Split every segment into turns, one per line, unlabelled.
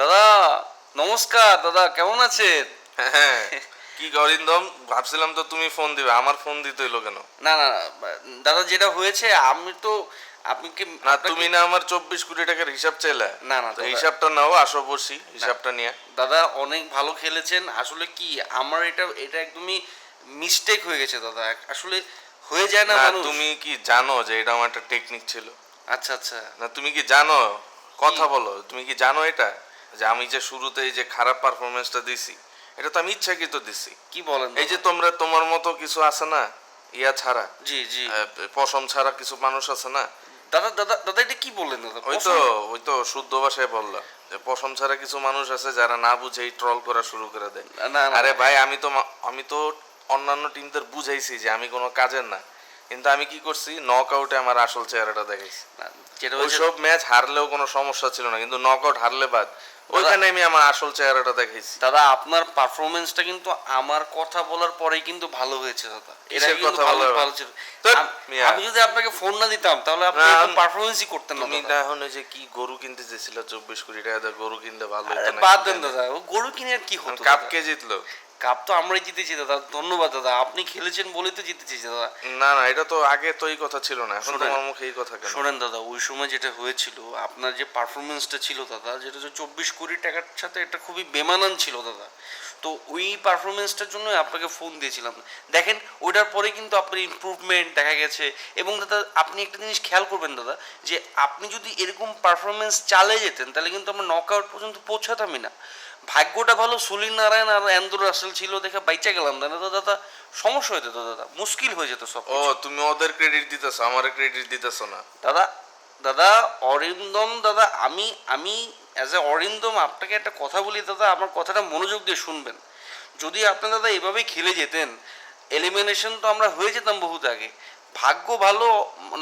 দাদা নমস্কার। দাদা কেমন আছেন?
হ্যাঁ, কি অরিন্দম, ভাবছিলাম তো তুমি ফোন দিবে, আমার ফোন দিতে হইলো কেন?
না না দাদা, যেটা হয়েছে আমি তো আপনি কি
না, তুমি না আমার 24 কোটি টাকার হিসাব চাইলা?
না না
তো
দাদা,
হিসাবটা নাও, আসো বসি হিসাবটা নিয়ে।
দাদা অনেক ভালো খেলেছেন। আসলে কি আমার এটা এটা একদমই মিস্টেক হয়ে গেছে দাদা। আসলে হয়ে যায় না
না,
মানুষ।
তুমি কি জানো যে এটা আমার একটা টেকনিক ছিল?
আচ্ছা আচ্ছা।
না, তুমি কি জানো, কথা বলো, তুমি কি জানো এটা, যে আমি যে শুরুতে এই যে খারাপ পারফরমেন্সটা দিছি, এটা তো আমি ইচ্ছাকৃত দিছি।
কি বলেন
এই যে
দাদা?
তোমরা, তোমার মতো কিছু আছে না, ইয়া ছাড়া,
জি জি।
পশম ছাড়া কিছু মানুষ আছে না।
দাদা দাদা দাদা, এটা কি বললেন দাদা?
ওই তো শুদ্ধ ভাষায় বললাম যে পশম ছাড়া কিছু মানুষ আছে যারা না বুঝেই ট্রল করা শুরু করে দেয়।
না না
আরে ভাই, আমি তো অন্যান্য টিমদের বুঝাইছি যে আমি কোনো কাজের না, কিন্তু আমি কি করছি, নক আউটে আমার আসল চেহারাটা দেখাইছি।
না, যেটা হয়েছে
ওইসব ম্যাচ হারলেও কোনো সমস্যা ছিল না, কিন্তু নক আউট হারলে বাদ, ওইখানে আমি আমার আসল চেহারাটা দেখাইছি।
দাদা, আপনার পারফরমেন্সটা কিন্তু আমার কথা বলার পরেই কিন্তু ভালো হয়েছে দাদা। এটা
কিসের
কিন্তু
কথা
ভালো
বলার?
ভালো ছিল।
ধ্যাৎ,
আম-
মিয়া।
আমি যদি আপনাকে ফোন না দিতাম তাহলে আপনি
না,
এরকম পারফরমেন্সই করতেন না
তুমি
দাদা।
না এখন ওই যে কি গরু কিনতে চেয়েছিল 24 কোটি টাকা দিয়ে, গরু কিনতে ভালো
আরে
হতো না?
বাদ দেন দাদা, ও গরু কিনে আর কি হতো
কাপ
দাদা?
কে জিতলো?
কাপ তো আমরাই জিতেছি দাদা। ধন্যবাদ দাদা, আপনি খেলেছেন বলেই তো জিতেছি দাদা।
না না, এটা তো আগে তো এই কথা ছিল না, এখন
শোনেন।
তোমার মুখে এই কথা কেন?
শোনেন দাদা, ওই সময় যেটা হয়েছিল, আপনার যে পারফরমেন্সটা ছিল দাদা, যেটা হচ্ছে 24 কোটি টাকার সাথে এটা খুবই বেমানান ছিল দাদা। তো ওই পারফরমেন্সটার জন্য আপনাকে ফোন দিয়েছিলাম। দেখেন, ওইটার পরে কিন্তু আপনার ইমপ্রুভমেন্ট দেখা গেছে। এবং দাদা আপনি একটা জিনিস খেয়াল করবেন দাদা, যে আপনি যদি এরকম পারফরমেন্স চালিয়ে যেতেন তাহলে কিন্তু আমরা নক আউট পর্যন্ত পৌঁছাতামই না। ভাগ্যটা ভালো, সুনীল নারায়ণ আর অ্যান্ড্রু রাসেল ছিল দেখে বাইচা গেলাম। না তো দাদা সমস্যা হয়ে যেত দাদা, মুশকিল হয়ে যেত সব।
ও, তুমি ওদের ক্রেডিট দিতেছো, আমার ক্রেডিট দিতেছো না।
দাদা দাদা অরিন্দম দাদা, আমি আমি অ্যাজ এ অরিন্দম আপনাকে একটা কথা বলি দাদা, আমার কথাটা মনোযোগ দিয়ে শুনবেন। যদি আপনি দাদা এভাবেই খেলে যেতেন, এলিমিনেশন তো আমরা হয়ে যেতাম বহুত আগে। ভাগ্য ভালো,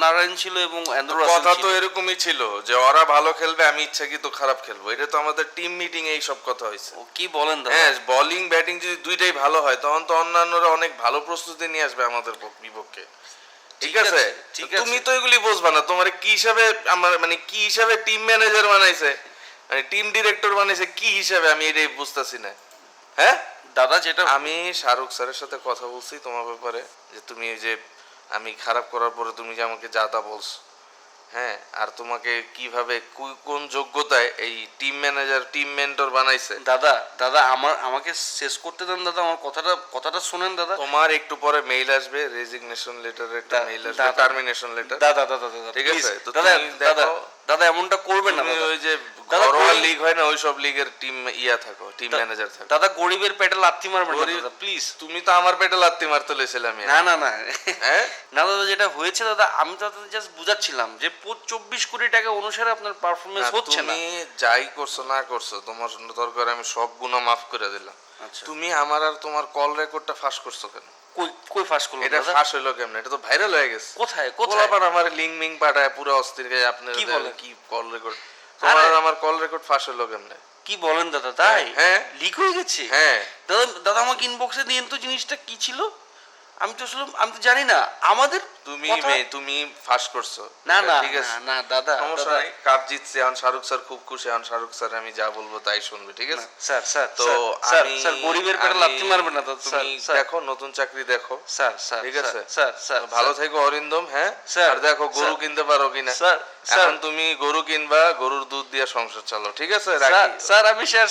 নারায়ণ ছিল এবং অ্যান্ড্রু রাসেল
কথা তো
ছিল।
এরকমই ছিল যে ওরা ভালো খেলবে, আমি ইচ্ছাকৃত খারাপ খেলবো, এটা তো আমাদের টিম মিটিং এই সব কথা হয়েছে।
ও কি বলেন দাদা?
হ্যাঁ, বোলিং ব্যাটিং যদি দুইটাই ভালো হয়, তখন তো অন্যান্যরা অনেক ভালো প্রস্তুতি নিয়ে আসবে আমাদের বিপক্ষে। ঠিক আছে,
ঠিক
তো তুমি
আছে।
তো এগুলি বুঝবা না, তোমার কি হিসাবে আমার, মানে কি হিসাবে টিম ম্যানেজার বানাইছে, মানে টিম ডিরেক্টর বানাইছে, কি হিসাবে আমি এটাই বুঝতেছি না। হ্যাঁ,
দাদা যেটা
আমি শাহরুখ স্যারের সাথে কথা বলছি তোমার ব্যাপারে, যে তুমি এই যে আমি খারাপ করার পরে তুমি যে আমাকে যা তা বলছো, হ্যাঁ, আর তোমাকে কিভাবে কোন যোগ্যতায় এই টিম ম্যানেজার টিম মেন্টর বানাইছে।
দাদা দাদা আমাকে শেষ করতে দেন দাদা, আমার কথাটা শুনেন দাদা।
তোমার একটু পরে মেইল আসবে, রেজিগনেশন লেটার একটা মেইল আসবে,
দাদা,
টার্মিনেশন লেটার।
দাদা দাদা দাদা
ঠিক
please,
আছে, তো
দাদা
তুমি
দাদা
দেখো,
দাদা এমনটা করবেন না
তুমি
দাদা।
ওই যে
দাদা,
ঘরোয়া
গরিব-
লিগ হয় না, ওই সব লিগের টিম ইয়া থাকো, টিম ম্যানেজার থাকো।
দাদা গরিবের পেটে লাথি মারবেন না
গরিব-
দাদা, প্লিজ।
তুমি তো আমার পেটে লাত্তি মারতে লেছিলাম।
না না না
হ্যাঁ,
না দাদা, যেটা হয়েছে দাদা, আমি তো জাস্ট বুঝাচ্ছিলাম যে 24 কোটি টাকা অনুসারে আপনার পারফরমেন্স
না,
হচ্ছে না।
তুমি যাই করছো না করছো, তোমার দরকার আমি সব গুনাহ মাফ করে দিলাম।
আচ্ছা,
তুমি আমার আর তোমার কল রেকর্ডটা ফাঁস করছো কেন?
কই কই ফাঁস করলো
এটা
দাদা?
ফাঁস হইলো কেমনে? এটা তো ভাইরাল হয়ে গেছে।
কোথায় কোথায়?
পোলাপান আমার লিঙ্ক মিং পাঠায় পুরো অস্থির হয়ে, আপনি
কি বলেন?
কি কল রেকর্ড, তোমার আর আমার কল রেকর্ড ফাঁস হইলো কেমনে?
কি বলেন দাদা, তাই?
হ্যাঁ।
লিক হয়ে গেছে?
হ্যাঁ,
দাদা দাদা আমাকে ইনবক্সে দিন তো জিনিসটা কি ছিল। আমি তো জানি না আমাদের
তুমি ফাঁস করছো।
না না
ঠিক আছে,
না দাদা
সমস্যা
দাদা
নাই, কাপ জিতছে, এখন শাহরুখ স্যার খুব খুশি, এখন শাহরুখ স্যার আমি যা বলবো তাই শুনবে, ঠিক আছে?
স্যার স্যার
তো
স্যার
আমি
স্যার গরিবের পেটে লাথি মারবেন না দাদা, স্যার
তুমি
স্যার
দেখো, নতুন চাকরি দেখো,
স্যার স্যার
ঠিক আছে?
স্যার স্যার
ভালো থেকো অরিন্দম। হ্যাঁ,
স্যার,
আর দেখো গরু
স্যার,
কিনতে পারো কিনা।
স্যার,
এখন তুমি গরু কিনবা, গরুর দুধ দিয়ে সংসার চালো, ঠিক আছে?
স্যার
রাখি।
স্যার আমি স্যার